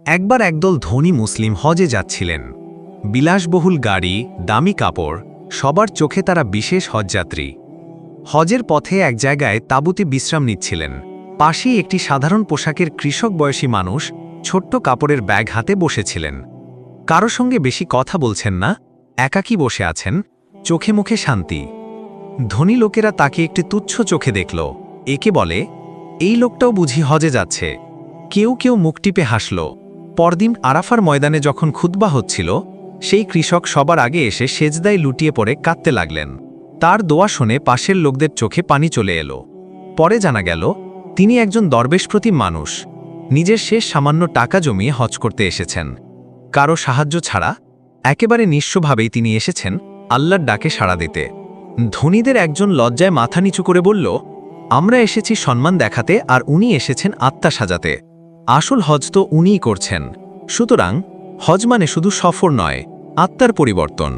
একবার একদল ধনী মুসলিম হজে যাচ্ছিলেন। বিলাসবহুল গাড়ি, দামি কাপড়, সবার চোখে তারা বিশেষ হজযাত্রী। হজের পথে এক জায়গায় তাঁবুতে বিশ্রাম নিচ্ছিলেন। পাশেই একটি সাধারণ পোশাকের কৃষক বয়সী মানুষ ছোট্ট কাপড়ের ব্যাগ হাতে বসেছিলেন। কারো সঙ্গে বেশি কথা বলছেন না, একাকী বসে আছেন, চোখে মুখে শান্তি। ধনী লোকেরা তাকে একটি তুচ্ছ চোখে দেখল। একে বলে, এই লোকটাও বুঝি হজে যাচ্ছে। কেউ কেউ মুখ টিপে হাসল। পরদিন আরাফার ময়দানে যখন খুতবা হচ্ছিল, সেই কৃষক সবার আগে এসে সেজদায় লুটিয়ে পড়ে কাঁদতে লাগলেন। তার দোয়া শুনে পাশের লোকদের চোখে পানি চলে এলো। পরে জানা গেল, তিনি একজন দরবেশপ্রতিম মানুষ, নিজের শেষ সামান্য টাকা জমিয়ে হজ করতে এসেছেন। কারো সাহায্য ছাড়া একেবারে নিঃস্বভাবেই তিনি এসেছেন আল্লাহর ডাকে সাড়া দিতে। ধনীদের একজন লজ্জায় মাথা নিচু করে বলল, আমরা এসেছি সম্মান দেখাতে, আর উনি এসেছেন আত্মা সাজাতে। আসল হজ তো উনিই করছেন। সুতরাং হজ মানে শুধু সফর নয়, আত্মার পরিবর্তন।